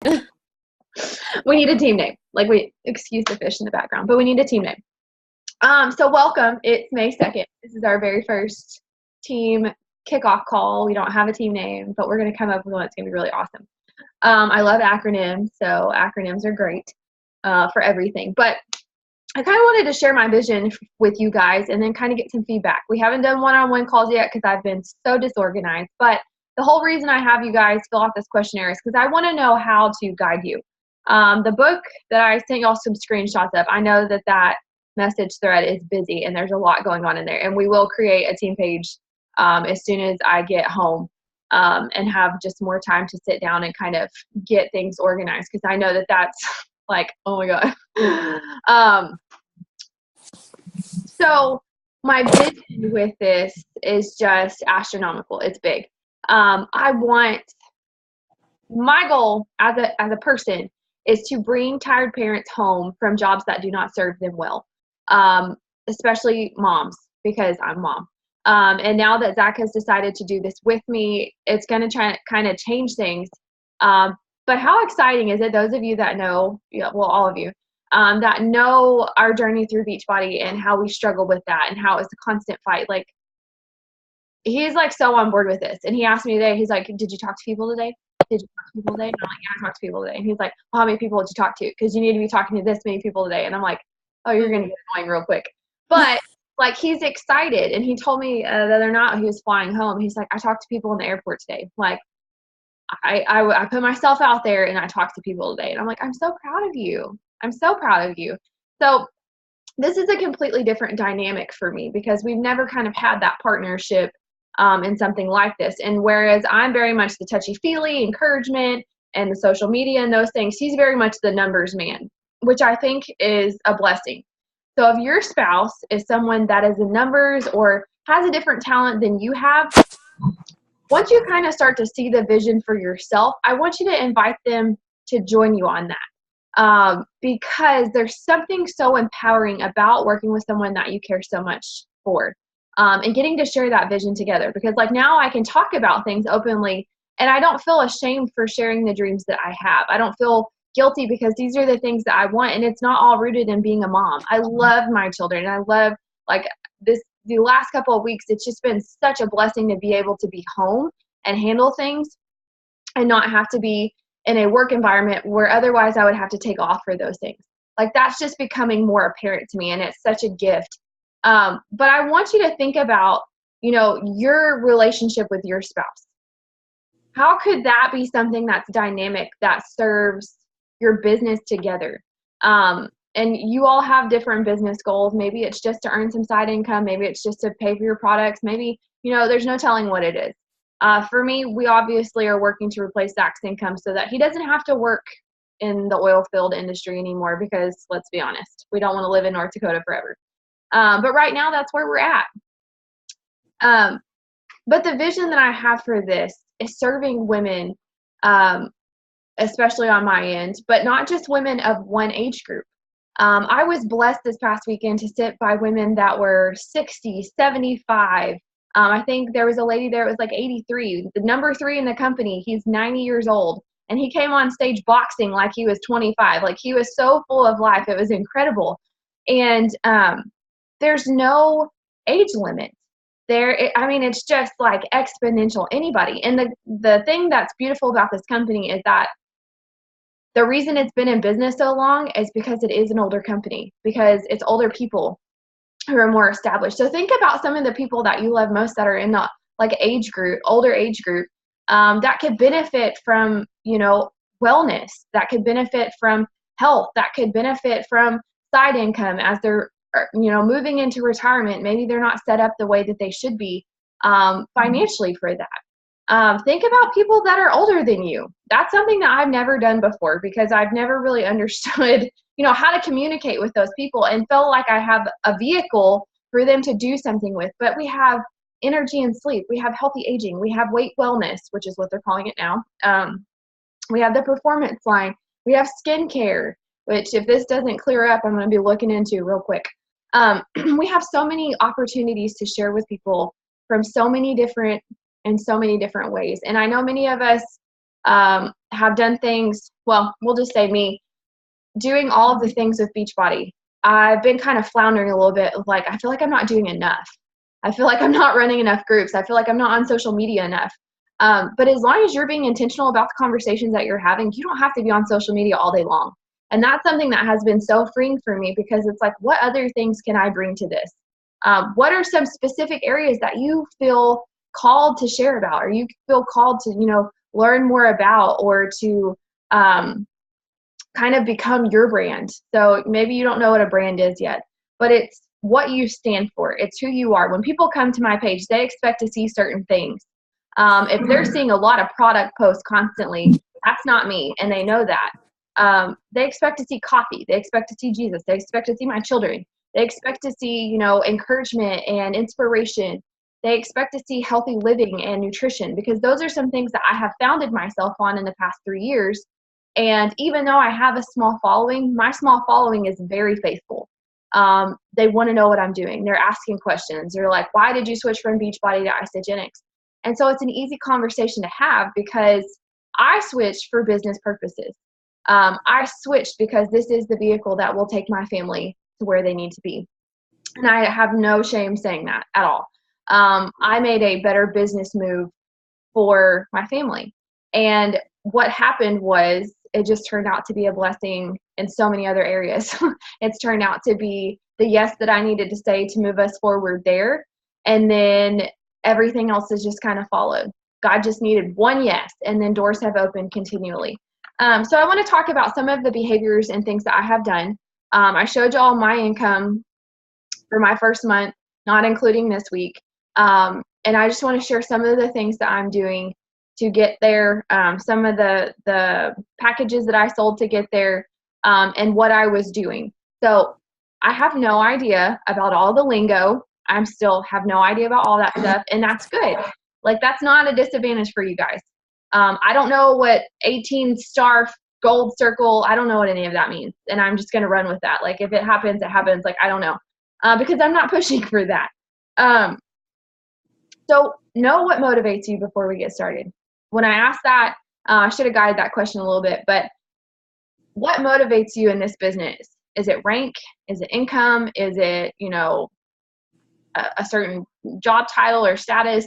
We need a team name. Like excuse the fish in the background, but we need a team name. So welcome. It's May 2nd. This is our very first team kickoff call. We don't have a team name, but we're going to come up with one that's going to be really awesome. I love acronyms, so acronyms are great for everything. But I kind of wanted to share my vision with you guys and then kind of get some feedback. We haven't done one-on-one calls yet because I've been so disorganized, but the whole reason I have you guys fill out this questionnaire is because I want to know how to guide you. The book that I sent y'all some screenshots of, I know that message thread is busy and there's a lot going on in there, and we will create a team page as soon as I get home and have just more time to sit down and kind of get things organized, because I know that's like, oh my God. So my vision with this is just astronomical. It's big. My goal as a person is to bring tired parents home from jobs that do not serve them well, especially moms, because I'm mom. And now that Zach has decided to do this with me, it's going to kind of change things. But how exciting is it, those of you that know, all of you, that know our journey through Beachbody and how we struggle with that and how it's a constant fight. Like, he's like so on board with this. And he asked me today, he's like, did you talk to people today? Did you talk to people today? And I'm like, yeah, I talked to people today. And he's like, well, how many people did you talk to? Because you need to be talking to this many people today. And I'm like, oh, you're going to get annoying real quick. But like, he's excited. And he told me the other night he was flying home. He's like, I talked to people in the airport today. Like, I put myself out there and I talked to people today. And I'm like, I'm so proud of you. I'm so proud of you. So this is a completely different dynamic for me because we've never kind of had that partnership in something like this. And whereas I'm very much the touchy-feely, encouragement, and the social media and those things, he's very much the numbers man, which I think is a blessing. So if your spouse is someone that is in numbers or has a different talent than you have, once you kind of start to see the vision for yourself, I want you to invite them to join you on that. Because there's something so empowering about working with someone that you care so much for, and getting to share that vision together. Because like now I can talk about things openly and I don't feel ashamed for sharing the dreams that I have. I don't feel guilty because these are the things that I want, and it's not all rooted in being a mom. I love my children. I love like the last couple of weeks, it's just been such a blessing to be able to be home and handle things and not have to be in a work environment where otherwise I would have to take off for those things. Like, that's just becoming more apparent to me, and it's such a gift. But I want you to think about, your relationship with your spouse. How could that be something that's dynamic, that serves your business together? And you all have different business goals. Maybe it's just to earn some side income. Maybe it's just to pay for your products. Maybe, there's no telling what it is. For me, we obviously are working to replace Zach's income so that he doesn't have to work in the oil field industry anymore, because let's be honest, we don't want to live in North Dakota forever. But right now, that's where we're at. But the vision that I have for this is serving women, especially on my end, but not just women of one age group. I was blessed this past weekend to sit by women that were 60, 75. I think there was a lady there that was like 83. The number 3 in the company, he's 90 years old. And he came on stage boxing like he was 25. Like, he was so full of life. It was incredible. And there's no age limit there. It's just like exponential, anybody. And the thing that's beautiful about this company is that the reason it's been in business so long is because it is an older company, because it's older people who are more established. So think about some of the people that you love most that are in the age group, older age group, that could benefit from, wellness, that could benefit from health, that could benefit from side income as they're, moving into retirement. Maybe they're not set up the way that they should be financially for that. Think about people that are older than you. That's something that I've never done before, because I've never really understood, how to communicate with those people and felt like I have a vehicle for them to do something with. But we have energy and sleep. We have healthy aging. We have weight wellness, which is what they're calling it now. We have the performance line. We have skincare, which if this doesn't clear up, I'm going to be looking into real quick. We have so many opportunities to share with people from so many different ways. And I know many of us have done things, well, we'll just say me, doing all of the things with Beachbody. I've been kind of floundering a little bit of like, I feel like I'm not doing enough. I feel like I'm not running enough groups. I feel like I'm not on social media enough. But as long as you're being intentional about the conversations that you're having, you don't have to be on social media all day long. And that's something that has been so freeing for me, because it's like, what other things can I bring to this? What are some specific areas that you feel called to share about, or you feel called to, learn more about, or to kind of become your brand? So maybe you don't know what a brand is yet, but it's what you stand for. It's who you are. When people come to my page, they expect to see certain things. If they're seeing a lot of product posts constantly, that's not me, and they know that. They expect to see coffee. They expect to see Jesus. They expect to see my children. They expect to see, encouragement and inspiration. They expect to see healthy living and nutrition, because those are some things that I have founded myself on in the past 3 years. And even though I have a small following, my small following is very faithful. They want to know what I'm doing. They're asking questions. They're like, why did you switch from Beachbody to Isagenix? And so it's an easy conversation to have, because I switched for business purposes. I switched because this is the vehicle that will take my family to where they need to be. And I have no shame saying that at all. I made a better business move for my family. And what happened was, it just turned out to be a blessing in so many other areas. It's turned out to be the yes that I needed to say to move us forward there. And then everything else has just kind of followed. God just needed one yes, and then doors have opened continually. So I want to talk about some of the behaviors and things that I have done. I showed you all my income for my first month, not including this week. And I just want to share some of the things that I'm doing to get there, some of the packages that I sold to get there, and what I was doing. So I have no idea about all the lingo. I still have no idea about all that stuff, and that's good. Like, that's not a disadvantage for you guys. I don't know what 18-star gold circle, I don't know what any of that means, and I'm just going to run with that. Like, if it happens, it happens. Like, I don't know, because I'm not pushing for that. So know what motivates you before we get started. When I asked that, I should have guided that question a little bit, but what motivates you in this business? Is it rank? Is it income? Is it, a certain job title or status?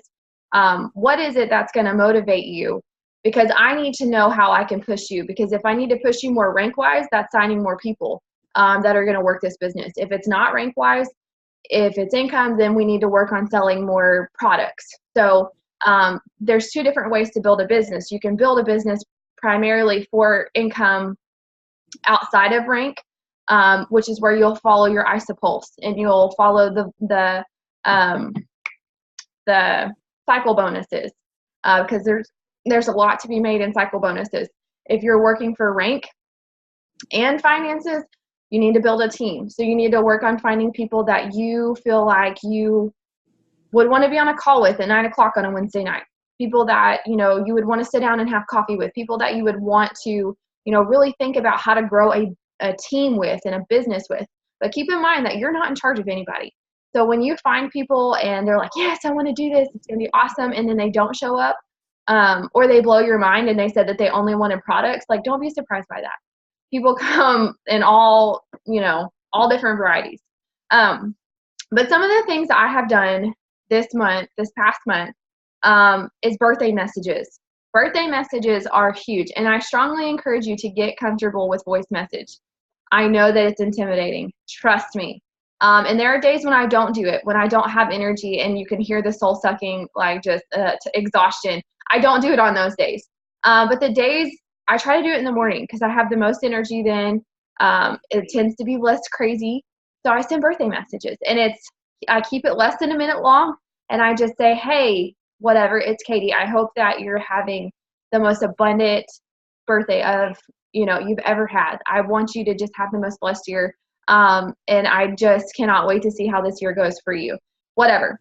What is it that's going to motivate you? Because I need to know how I can push you, because if I need to push you more rank-wise, that's signing more people that are going to work this business. If it's not rank-wise, if it's income, then we need to work on selling more products. So there's two different ways to build a business. You can build a business primarily for income outside of rank, which is where you'll follow your IsaPulse, and you'll follow the cycle bonuses, because there's a lot to be made in cycle bonuses. If you're working for rank and finances, you need to build a team. So you need to work on finding people that you feel like you would want to be on a call with at 9 o'clock on a Wednesday night. People that, you would want to sit down and have coffee with. People that you would want to, really think about how to grow a team with and a business with. But keep in mind that you're not in charge of anybody. So when you find people and they're like, yes, I want to do this, it's going to be awesome, and then they don't show up, or they blow your mind and they said that they only wanted products, like, don't be surprised by that. People come in all different varieties. But some of the things that I have done this past month, is birthday messages. Birthday messages are huge, and I strongly encourage you to get comfortable with voice message. I know that it's intimidating. Trust me. And there are days when I don't do it, when I don't have energy, and you can hear the soul sucking, like, just to exhaustion. I don't do it on those days. But the days, I try to do it in the morning, because I have the most energy then. It tends to be less crazy. So I send birthday messages, and I keep it less than a minute long, and I just say, hey, whatever, it's Katie. I hope that you're having the most abundant birthday you've ever had. I want you to just have the most blessed year. And I just cannot wait to see how this year goes for you. Whatever.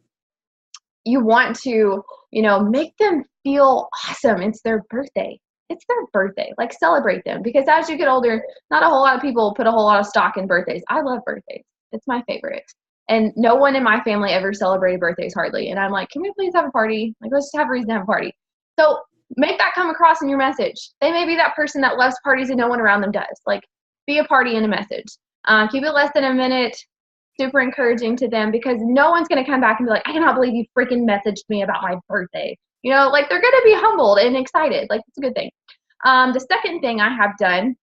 You want to, make them feel awesome. It's their birthday. It's their birthday. Like, celebrate them, because as you get older, not a whole lot of people put a whole lot of stock in birthdays. I love birthdays. It's my favorite. And no one in my family ever celebrated birthdays, hardly. And I'm like, can we please have a party? Like, let's just have a reason to have a party. So make that come across in your message. They may be that person that loves parties and no one around them does. Like, be a party in a message. Keep it less than a minute. Super encouraging to them, because no one's going to come back and be like, I cannot believe you freaking messaged me about my birthday. You know, like, they're going to be humbled and excited. Like, it's a good thing. The second thing I have done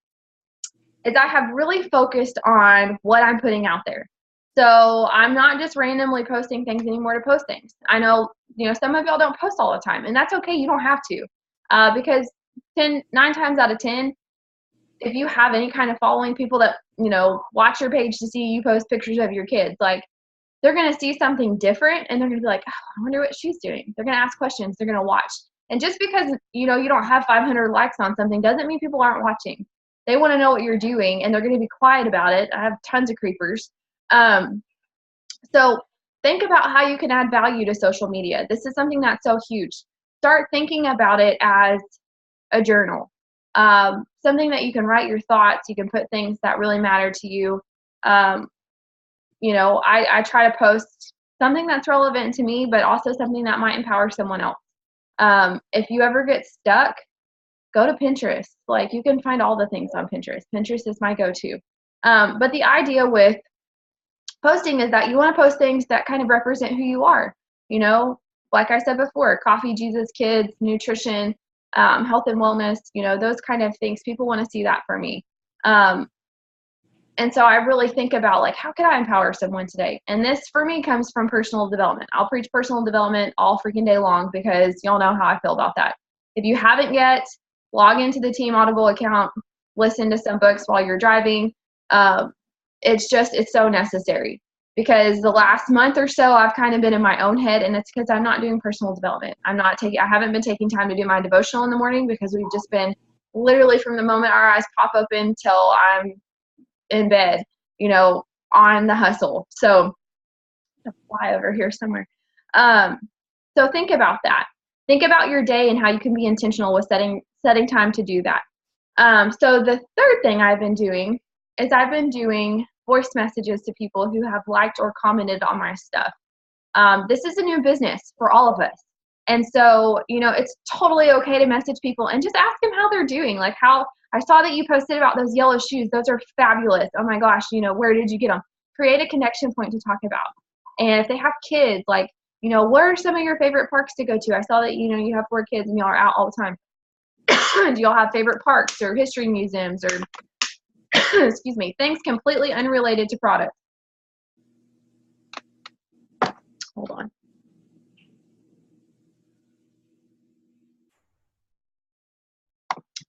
is I have really focused on what I'm putting out there. So I'm not just randomly posting things anymore to post things. I know, you know, some of y'all don't post all the time, and that's okay. You don't have to, because 9 times out of 10, if you have any kind of following, people that, you know, watch your page to see you post pictures of your kids, like, they're going to see something different, and they're going to be like, oh, I wonder what she's doing. They're going to ask questions. They're going to watch. And just because, you know, you don't have 500 likes on something doesn't mean people aren't watching. They want to know what you're doing, and they're going to be quiet about it. I have tons of creepers. So think about how you can add value to social media. This is something that's so huge. Start thinking about it as a journal, something that you can write your thoughts. You can put things that really matter to you. You know, I try to post something that's relevant to me, but also something that might empower someone else. If you ever get stuck, go to Pinterest. Like, you can find all the things on Pinterest. Pinterest is my go-to. But the idea with posting is that you want to post things that kind of represent who you are. You know, like I said before, coffee, Jesus, kids, nutrition, health and wellness, you know, those kind of things. People want to see that for me. And so I really think about, like, how can I empower someone today? And this, for me, comes from personal development. I'll preach personal development all freaking day long, because y'all know how I feel about that. If you haven't yet, log into the Team Audible account, listen to some books while you're driving. It's so necessary, because the last month or so I've kind of been in my own head, and it's because I'm not doing personal development. I haven't been taking time to do my devotional in the morning, because we've just been literally from the moment our eyes pop open till I'm in bed, you know, on the hustle. So I'll fly over here somewhere. So think about that. Think about your day and how you can be intentional with setting time to do that. So the third thing I've been doing is I've been doing voice messages to people who have liked or commented on my stuff. This is a new business for all of us. And so, you know, it's totally okay to message people and just ask them how they're doing. Like, how I saw that you posted about those yellow shoes. Those are fabulous. Oh my gosh, you know, where did you get them? Create a connection point to talk about. And if they have kids, like, you know, what are some of your favorite parks to go to? I saw that, you know, you have 4 kids and y'all are out all the time. Do y'all have favorite parks or history museums or excuse me, things completely unrelated to product? Hold on.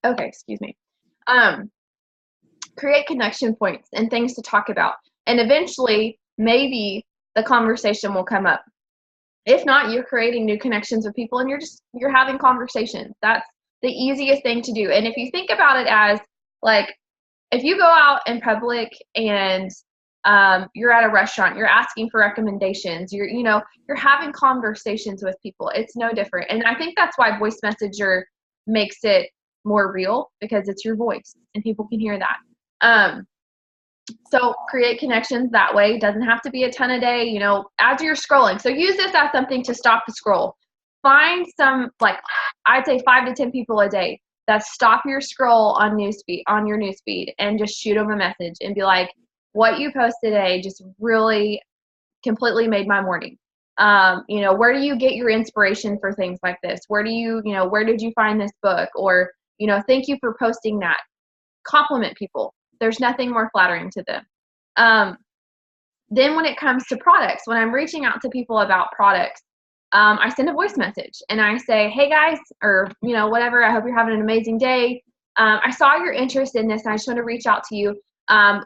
Okay, excuse me. Create connection points and things to talk about. And eventually, maybe the conversation will come up. If not, you're creating new connections with people, and you're having conversations. That's the easiest thing to do. And if you think about it as, like, if you go out in public and you're at a restaurant, you're asking for recommendations, you're having conversations with people. It's no different. And I think that's why Voice Messenger makes it more real, because it's your voice and people can hear that. So create connections that way. Doesn't have to be a ton a day, you know, as you're scrolling. So use this as something to stop the scroll. Find some, like, I'd say 5 to 10 people a day that stop your scroll on your newsfeed, and just shoot them a message and be like, what you post today just really completely made my morning. You know, where do you get your inspiration for things like this? Where did you find this book? Or, you know, thank you for posting that. Compliment people. There's nothing more flattering to them. Then when it comes to products, when I'm reaching out to people about products, I send a voice message and I say, hey guys, or, you know, whatever, I hope you're having an amazing day. I saw your interest in this and I just want to reach out to you.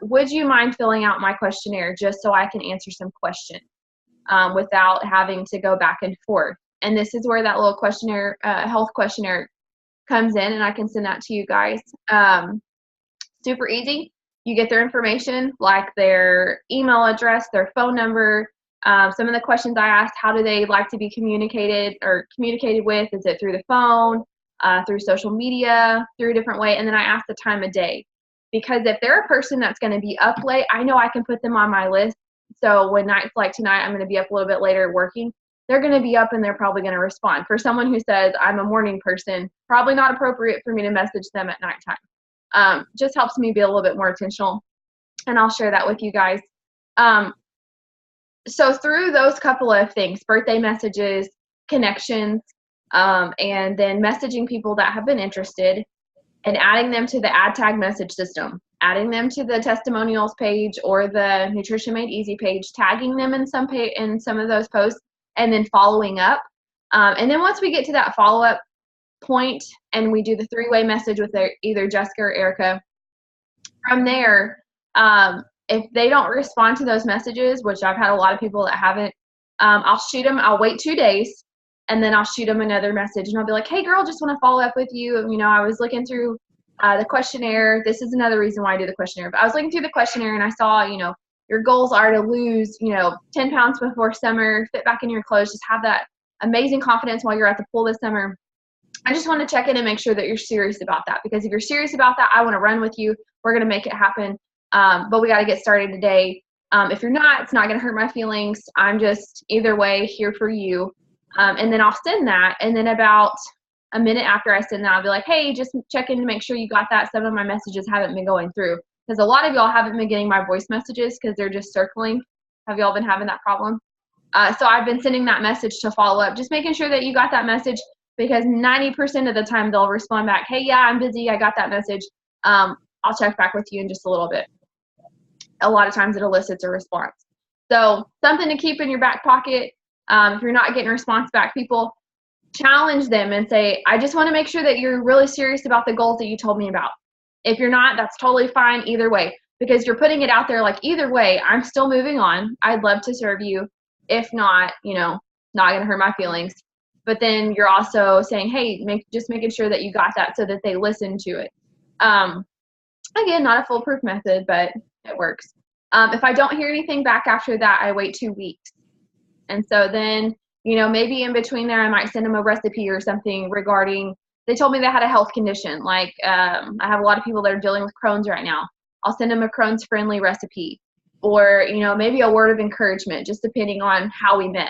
Would you mind filling out my questionnaire just so I can answer some questions without having to go back and forth? And this is where that little questionnaire, health questionnaire comes in, and I can send that to you guys. Super easy. You get their information, like their email address, their phone number. Some of the questions I asked, how do they like to be communicated with? Is it through the phone, through social media, through a different way? And then I asked the time of day. Because if they're a person that's going to be up late, I know I can put them on my list. So when nights like tonight, I'm going to be up a little bit later working, they're going to be up and they're probably going to respond. For someone who says, I'm a morning person, probably not appropriate for me to message them at nighttime. Just helps me be a little bit more intentional, and I'll share that with you guys. So through those couple of things, birthday messages, connections, and then messaging people that have been interested and adding them to the ad tag message system, adding them to the testimonials page or the Nutrition Made Easy page, tagging them in some of those posts, and then following up. And then once we get to that follow-up point and we do the three-way message with either Jessica or Erica, from there, if they don't respond to those messages, which I've had a lot of people that haven't, I'll wait 2 days, and then I'll shoot them another message, and I'll be like, hey girl, just want to follow up with you. I was looking through the questionnaire. This is another reason why I do the questionnaire, but I was looking through the questionnaire and I saw, your goals are to lose, 10 pounds before summer, fit back in your clothes, just have that amazing confidence while you're at the pool this summer. I just want to check in and make sure that you're serious about that, because if you're serious about that, I want to run with you. We're going to make it happen. But we got to get started today. If you're not, it's not going to hurt my feelings. I'm just either way here for you. And then I'll send that. And then about a minute after I send that, I'll be like, hey, just check in to make sure you got that. Some of my messages haven't been going through, because a lot of y'all haven't been getting my voice messages because they're just circling. Have y'all been having that problem? So I've been sending that message to follow up, just making sure that you got that message, because 90% of the time they'll respond back, hey, yeah, I'm busy. I got that message. I'll check back with you in just a little bit. A lot of times it elicits a response. So something to keep in your back pocket. If you're not getting a response back, people, challenge them and say, I just want to make sure that you're really serious about the goals that you told me about. If you're not, that's totally fine either way, because you're putting it out there like, either way, I'm still moving on. I'd love to serve you. If not, not going to hurt my feelings. But then you're also saying, hey, just making sure that you got that so that they listen to it. Again, not a foolproof method, but it works. If I don't hear anything back after that, I wait 2 weeks. And so then, maybe in between there, I might send them a recipe or something regarding, they told me they had a health condition. Like, I have a lot of people that are dealing with Crohn's right now. I'll send them a Crohn's friendly recipe, or, maybe a word of encouragement, just depending on how we met.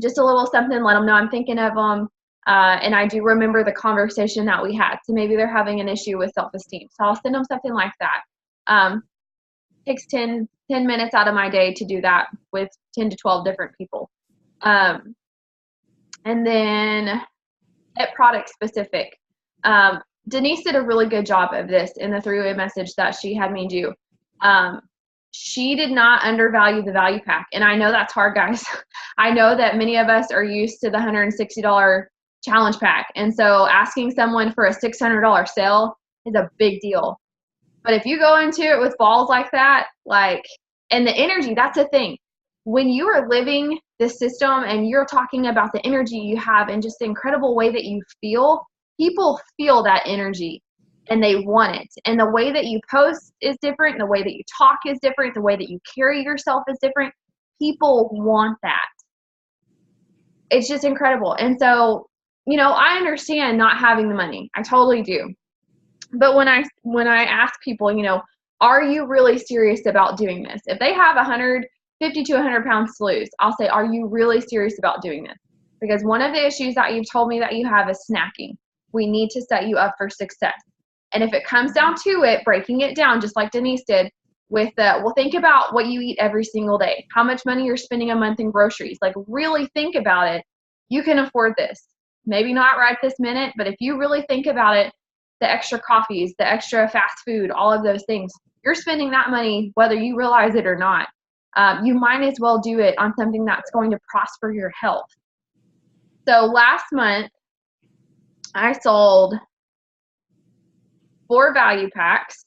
Just a little something, let them know I'm thinking of them. And I do remember the conversation that we had. So maybe they're having an issue with self-esteem. So I'll send them something like that. Takes 10 minutes out of my day to do that with 10 to 12 different people. And then get product specific. Denise did a really good job of this in the three-way message that she had me do. She did not undervalue the value pack. And I know that's hard, guys. I know that many of us are used to the $160 challenge pack. And so asking someone for a $600 sale is a big deal. But if you go into it with balls like that, and the energy, that's the thing. When you are living this system and you're talking about the energy you have and just the incredible way that you feel, people feel that energy and they want it. And the way that you post is different. The way that you talk is different. The way that you carry yourself is different. People want that. It's just incredible. And so, I understand not having the money. I totally do. But when I ask people, are you really serious about doing this? If they have 150 to 100 pounds to lose, I'll say, are you really serious about doing this? Because one of the issues that you've told me that you have is snacking. We need to set you up for success. And if it comes down to it, breaking it down, just like Denise did, think about what you eat every single day, how much money you're spending a month in groceries. Really think about it. You can afford this. Maybe not right this minute, but if you really think about it, the extra coffees, the extra fast food, all of those things, you're spending that money whether you realize it or not. You might as well do it on something that's going to prosper your health. So last month, I sold 4 value packs.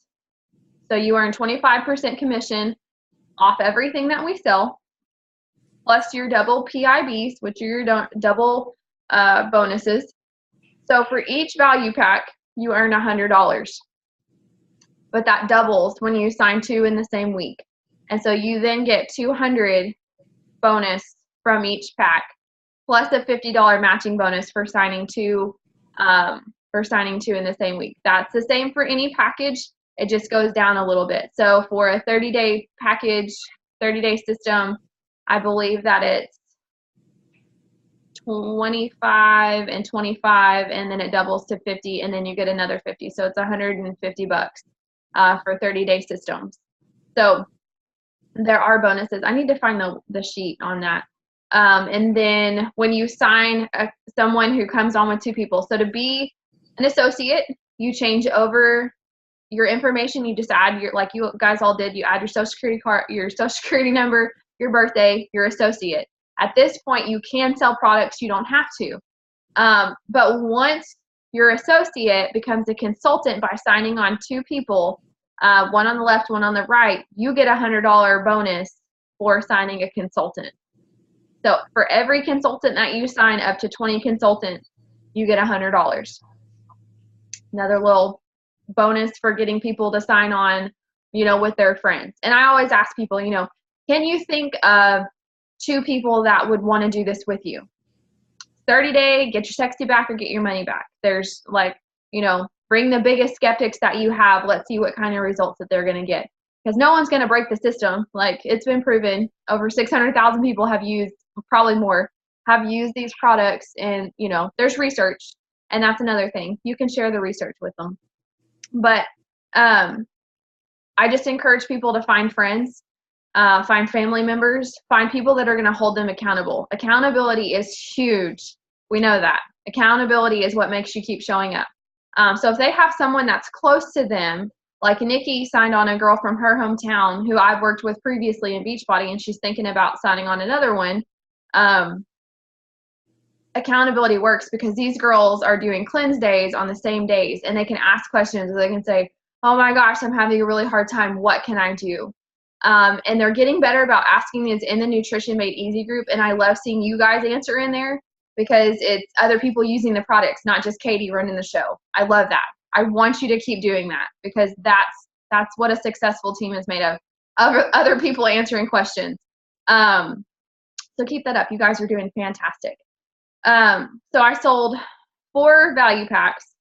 So you earn 25% commission off everything that we sell, plus your double PIBs, which are your double bonuses. So for each value pack, you earn $100. But that doubles when you sign 2 in the same week. And so you then get $200 bonus from each pack, plus a $50 matching bonus for signing 2 in the same week. That's the same for any package. It just goes down a little bit. So for a 30-day package, 30-day system, I believe that it's 25 and 25, and then it doubles to 50, and then you get another 50. So it's $150 for 30-day systems. So there are bonuses. I need to find the sheet on that. And then when you sign someone who comes on with 2 people, so to be an associate, you change over your information. You just add your, like you guys all did, you add your social security card, your social security number, your birthday, your associate. At this point, you can sell products. You don't have to. But once your associate becomes a consultant by signing on 2 people, one on the left, one on the right, you get a $100 bonus for signing a consultant. So for every consultant that you sign, up to 20 consultants, you get $100. Another little bonus for getting people to sign on, with their friends. And I always ask people, can you think of 2 people that would want to do this with you? 30-day, get your sexy back or get your money back. There's bring the biggest skeptics that you have. Let's see what kind of results that they're going to get. Because no one's going to break the system. Like, it's been proven. Over 600,000 people have used, probably more, have used these products. And, there's research. And that's another thing. You can share the research with them. But I just encourage people to find friends, find family members, find people that are going to hold them accountable. Accountability is huge. We know that. Accountability is what makes you keep showing up. So if they have someone that's close to them, like Nikki signed on a girl from her hometown who I've worked with previously in Beachbody, and she's thinking about signing on another one. Accountability works because these girls are doing cleanse days on the same days, and they can ask questions. They can say, oh my gosh, I'm having a really hard time. What can I do? And they're getting better about asking these in the Nutrition Made Easy group. And I love seeing you guys answer in there because it's other people using the products, not just Katie running the show. I love that. I want you to keep doing that because that's what a successful team is made of other people answering questions. So keep that up. You guys are doing fantastic. So I sold 4 value packs.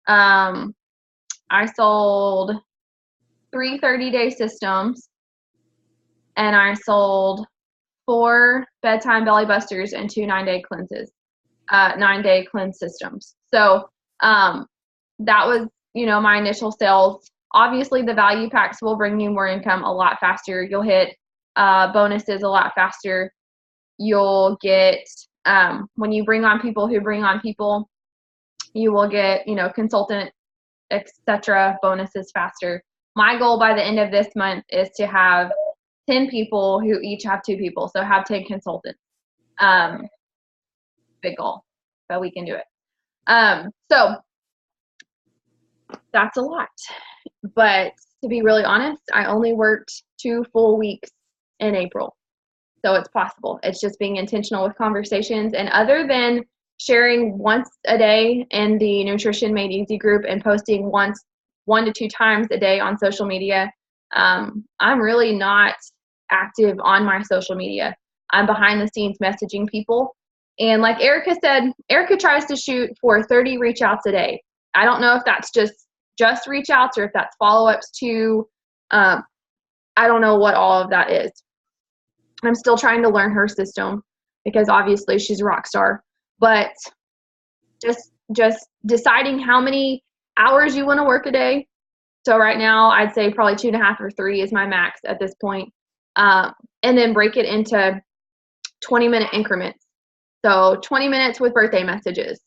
I sold 3 30-day systems, and I sold 4 bedtime belly busters and 2 9-day cleanses, 9-day cleanse systems. So that was, my initial sales. Obviously, the value packs will bring you more income a lot faster. You'll hit bonuses a lot faster. You'll get, when you bring on people who bring on people, you will get, consultant, etc. bonuses faster. My goal by the end of this month is to have 10 people who each have 2 people. So have 10 consultants. Big goal, but we can do it. So that's a lot. But to be really honest, I only worked 2 full weeks in April. So it's possible. It's just being intentional with conversations. And other than sharing once a day in the Nutrition Made Easy group and posting 1 to 2 times a day on social media, I'm really not active on my social media. I'm behind the scenes messaging people. And like Erica said, Erica tries to shoot for 30 reach outs a day. I don't know if that's just reach outs or if that's follow-ups to, I don't know what all of that is. I'm still trying to learn her system because obviously she's a rock star, but just deciding how many hours you want to work a day. So right now I'd say probably 2.5 or 3 is my max at this point. And then break it into 20-minute increments. So 20 minutes with birthday messages,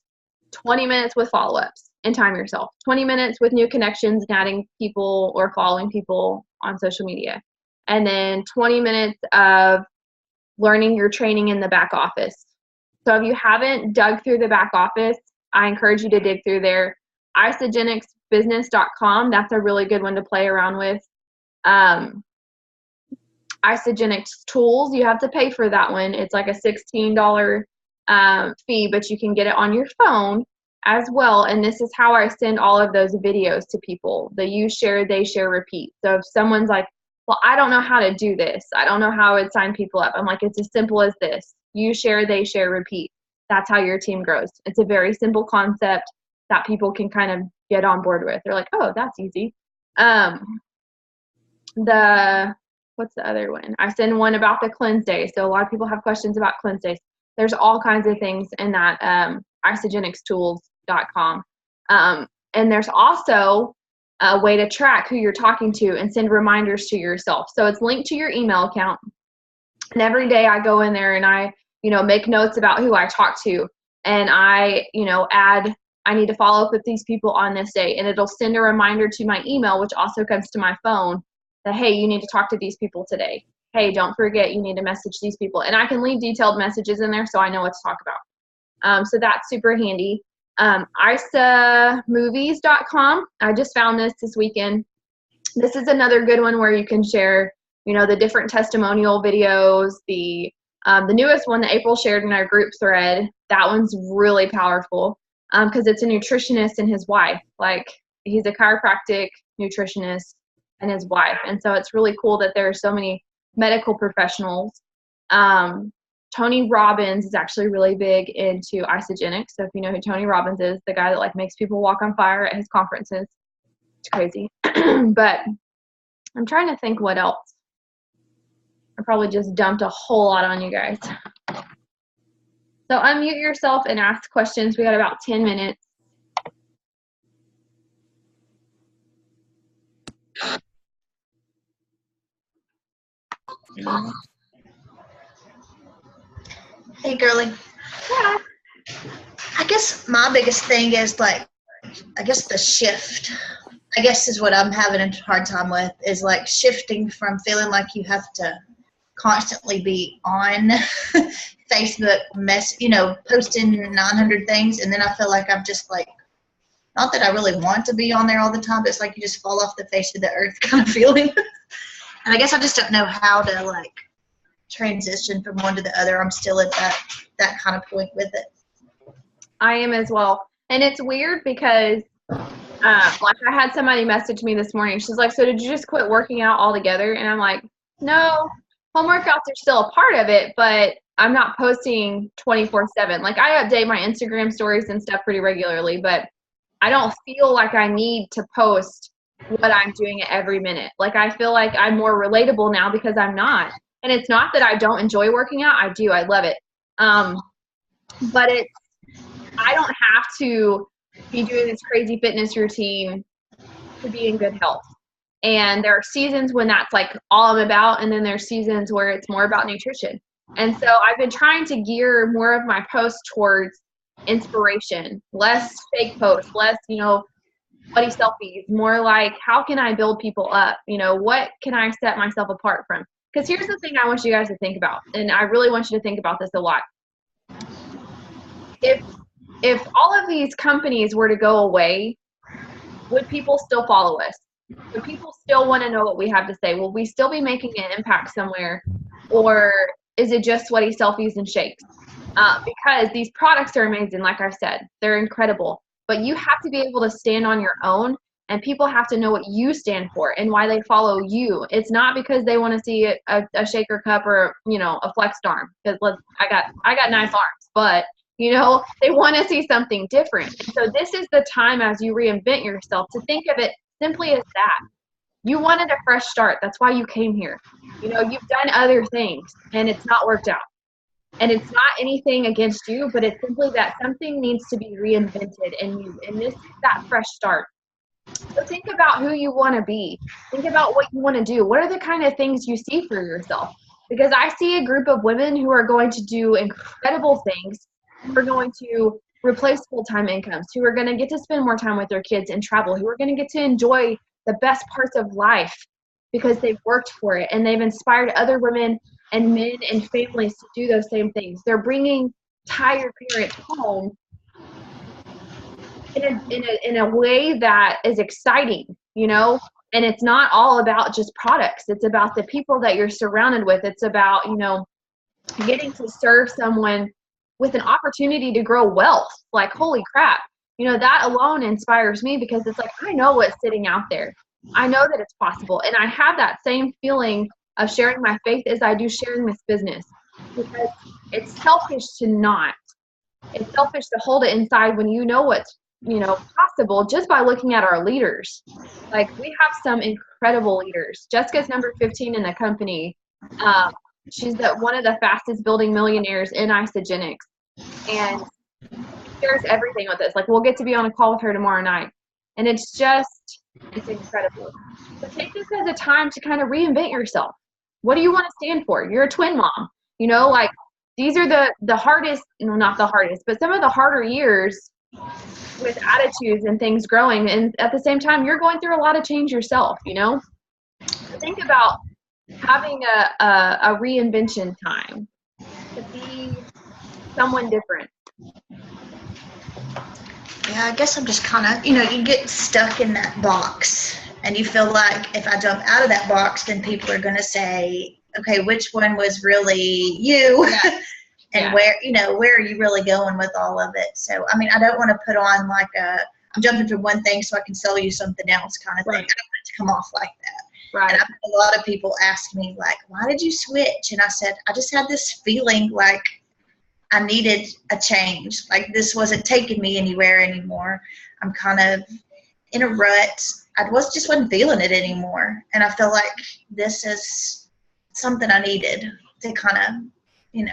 20 minutes with follow-ups, and time yourself. 20 minutes with new connections and adding people or following people on social media. And then 20 minutes of learning your training in the back office. So if you haven't dug through the back office, I encourage you to dig through there. Isagenixbusiness.com, that's a really good one to play around with. Isagenix tools, you have to pay for that one. It's like a $16 fee, but you can get it on your phone as well. And this is how I send all of those videos to people. The you share, they share, repeat. So if someone's like, well, I don't know how to do this. I don't know how I would sign people up. I'm like, it's as simple as this. You share, they share, repeat. That's how your team grows. It's a very simple concept that people can kind of get on board with. They're like, oh, that's easy. What's the other one? I send one about the cleanse day. So a lot of people have questions about cleanse days. There's all kinds of things in that isagenixtools.com. And there's also a way to track who you're talking to and send reminders to yourself. So it's linked to your email account. And every day I go in there and I, make notes about who I talk to. And I, add, I need to follow up with these people on this day. And it'll send a reminder to my email, which also comes to my phone, that, hey, you need to talk to these people today. Hey, don't forget, you need to message these people. And I can leave detailed messages in there so I know what to talk about. So that's super handy. isamovies.com. I just found this weekend. This is another good one where you can share, the different testimonial videos. The newest one that April shared in our group thread, that one's really powerful because it's a nutritionist and his wife. Like, he's a chiropractic nutritionist and his wife. And so it's really cool that there are so many medical professionals. Tony Robbins is actually really big into Isagenix. So if you know who Tony Robbins is, the guy that makes people walk on fire at his conferences, it's crazy. But I'm trying to think what else. I probably just dumped a whole lot on you guys. So unmute yourself and ask questions. We got about 10 minutes. Hey, girly. Yeah. I guess my biggest thing is the shift. I guess is what I'm having a hard time with, is shifting from feeling like you have to constantly be on Facebook, posting 900 things, and then I feel like I'm just not that I really want to be on there all the time, but it's like you just fall off the face of the earth kind of feeling. And I guess I just don't know how to transition from one to the other. I'm still at that kind of point with it. I am as well. And it's weird because I had somebody message me this morning. She's like, so did you just quit working out altogether? And I'm like, no, home workouts are still a part of it, but I'm not posting 24/7. I update my Instagram stories and stuff pretty regularly, but I don't feel like I need to post what I'm doing at every minute. I feel like I'm more relatable now because I'm not. And it's not that I don't enjoy working out. I do. I love it. But I don't have to be doing this crazy fitness routine to be in good health. And there are seasons when that's all I'm about. And then there's seasons where it's more about nutrition. And so I've been trying to gear more of my posts towards inspiration, less fake posts, less, buddy selfies, more how can I build people up? What can I set myself apart from? Because here's the thing I want you guys to think about, and I really want you to think about this a lot. If all of these companies were to go away, would people still follow us? Would people still want to know what we have to say? Will we still be making an impact somewhere? Or is it just sweaty selfies and shakes? Because these products are amazing, like I said. They're incredible. But you have to be able to stand on your own, and people have to know what you stand for and why they follow you. It's not because they want to see a shaker cup or, a flexed arm. Because I got nice arms, but they want to see something different. And so this is the time as you reinvent yourself to think of it simply as that. You wanted a fresh start. That's why you came here. You've done other things and it's not worked out. And it's not anything against you, but it's simply that something needs to be reinvented in you. And this is that fresh start. So think about who you want to be. Think about what you want to do. What are the kind of things you see for yourself? Because I see a group of women who are going to do incredible things, who are going to replace full-time incomes, who are going to get to spend more time with their kids and travel, who are going to get to enjoy the best parts of life because they've worked for it, and they've inspired other women and men and families to do those same things. They're bringing tired parents home in a way that is exciting, and it's not all about just products. It's about the people that you're surrounded with. It's about, getting to serve someone with an opportunity to grow wealth. Holy crap. That alone inspires me because it's I know what's sitting out there. I know that it's possible. And I have that same feeling of sharing my faith as I do sharing this business, because it's selfish to not. It's selfish to hold it inside when you know what's, possible just by looking at our leaders. We have some incredible leaders. Jessica's number 15 in the company. She's one of the fastest building millionaires in Isogenics. And shares everything with us. Like, we'll get to be on a call with her tomorrow night. And it's incredible. So take this as a time to kind of reinvent yourself. What do you want to stand for? You're a twin mom. You know, like, these are the hardest, not the hardest, but some of the harder years with attitudes and things growing. And at the same time, you're going through a lot of change yourself, you know? So think about having a reinvention time to be someone different. Yeah, I guess I'm just kind of, you get stuck in that box and you feel like if I jump out of that box, then people are going to say, okay, which one was really you? Yeah. And where are you really going with all of it? So, I mean, I don't want to put on like I'm jumping from one thing so I can sell you something else kind of thing. I don't want it to come off like that. Right. And I've had a lot of people ask me like, why did you switch? And I said, I just had this feeling like I needed a change. Like, this wasn't taking me anywhere anymore. I'm kind of in a rut. I just wasn't feeling it anymore. And I feel like this is something I needed to kind of,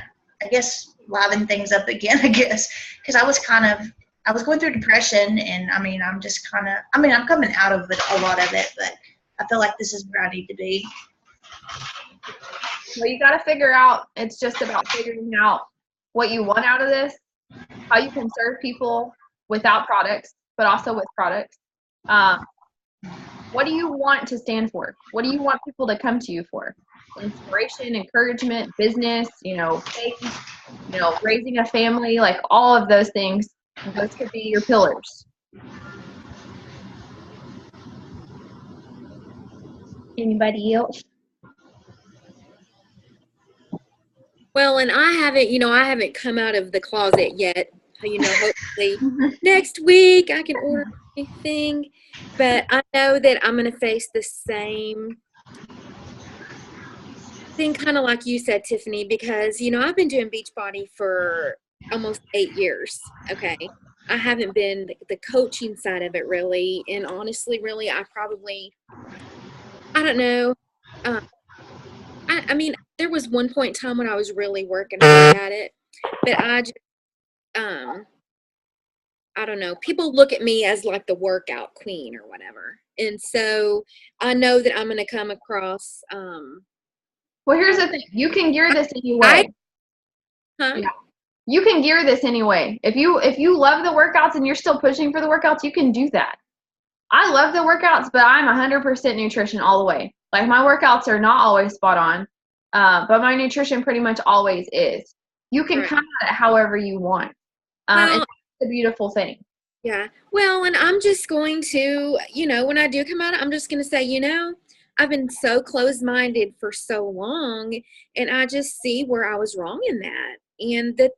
I guess liven things up again, because I was going through depression, and I mean, I'm coming out of it, a lot of it, but I feel like this is where I need to be. Well, you got to figure out, it's just about figuring out what you want out of this, how you can serve people without products, but also with products. What do you want to stand for? What do you want people to come to you for? Inspiration, encouragement, business, faith, raising a family, like all of those things. Those could be your pillars. Anybody else? Well, and I haven't come out of the closet yet. Hopefully next week I can order anything. But I know that I'm going to face the same thing, kind of like you said, Tiffany, because, I've been doing Beachbody for almost 8 years. Okay. I haven't been the coaching side of it really. And honestly, really, I don't know. I mean, there was one point in time when I was really working hard at it, but I just, I don't know. People look at me as like the workout queen or whatever. And so I know that I'm going to come across. Well, here's the thing. You can gear this anyway. Yeah. You can gear this anyway. If you love the workouts and you're still pushing for the workouts, you can do that. I love the workouts, but I'm 100% nutrition all the way. Like, my workouts are not always spot on, but my nutrition pretty much always is. You can come at it however you want. And that's the beautiful thing. Yeah. Well, and I'm just going to, when I do come out, I'm just going to say, I've been so closed-minded for so long, and I just see where I was wrong in that. And that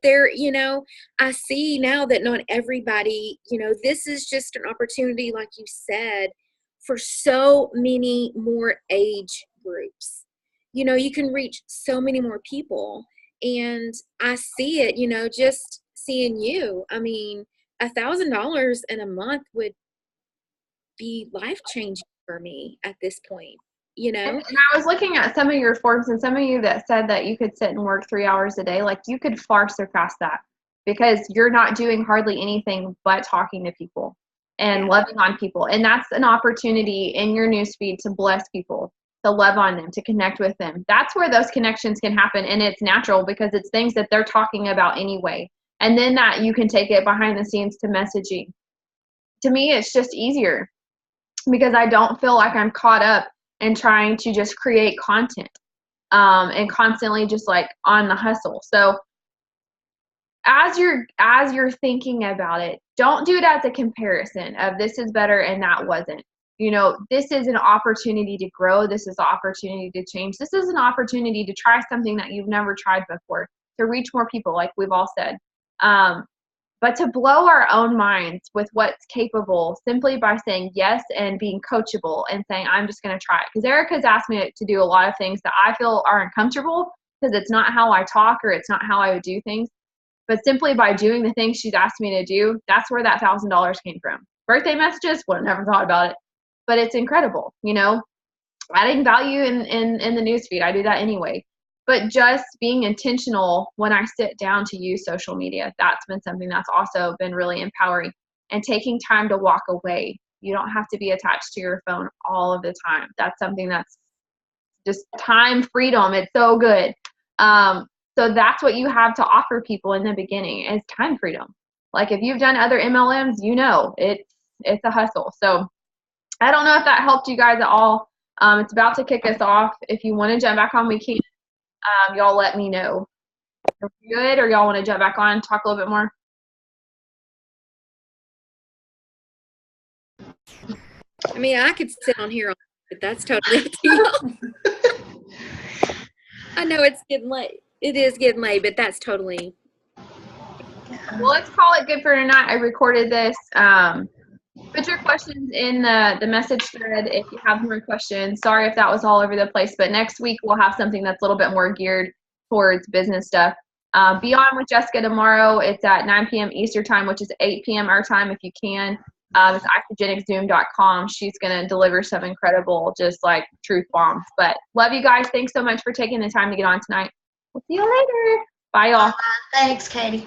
I see now that not everybody, this is just an opportunity, like you said, for so many more age groups. You can reach so many more people. And I see it, just seeing you. I mean, $1,000 in a month would be life-changing for me at this point. And I was looking at some of your forms, and some of you that said that you could sit and work 3 hours a day, like, you could far surpass that, because you're not doing hardly anything but talking to people and loving on people. And that's an opportunity in your newsfeed to bless people, to love on them, to connect with them. That's where those connections can happen. And it's natural because it's things that they're talking about anyway. And then that you can take it behind the scenes to messaging. To me, it's just easier because I don't feel like I'm caught up and trying to just create content and constantly just like on the hustle. So as you're thinking about it, don't do it as a comparison of this is better and that wasn't. This is an opportunity to grow. This is an opportunity to change. This is an opportunity to try something that you've never tried before, to reach more people, like we've all said. But to blow our own minds with what's capable simply by saying yes and being coachable and saying, I'm just going to try it. Because Erica's asked me to do a lot of things that I feel are uncomfortable because it's not how I talk or it's not how I would do things. But simply by doing the things she's asked me to do, that's where that $1,000 came from. Birthday messages, would have never thought about it. But it's incredible, adding value in the newsfeed. I do that anyway. but just being intentional when I sit down to use social media, that's been something that's also been really empowering. And taking time to walk away. You don't have to be attached to your phone all of the time. That's something that's just time freedom. It's so good. So that's what you have to offer people in the beginning is time freedom. Like if you've done other MLMs, you know it's a hustle. So I don't know if that helped you guys at all. It's about to kick us off. If you want to jump back on, we can. Y'all let me know. Are we good, or y'all want to jump back on and talk a little bit more? I mean, I could sit on here, but that's totally up to you. I know it's getting late. It is getting late, but that's totally. Well, let's call it good for tonight. I recorded this. Put your questions in the message thread if you have more questions. Sorry if that was all over the place, but next week we'll have something that's a little bit more geared towards business stuff. Be on with Jessica tomorrow. It's at 9 p.m. Eastern time, which is 8 p.m. our time if you can. It's IsogenicZoom.com. She's going to deliver some incredible, just like truth bombs. But love you guys. Thanks so much for taking the time to get on tonight. We'll see you later. Bye, y'all. Thanks, Katie.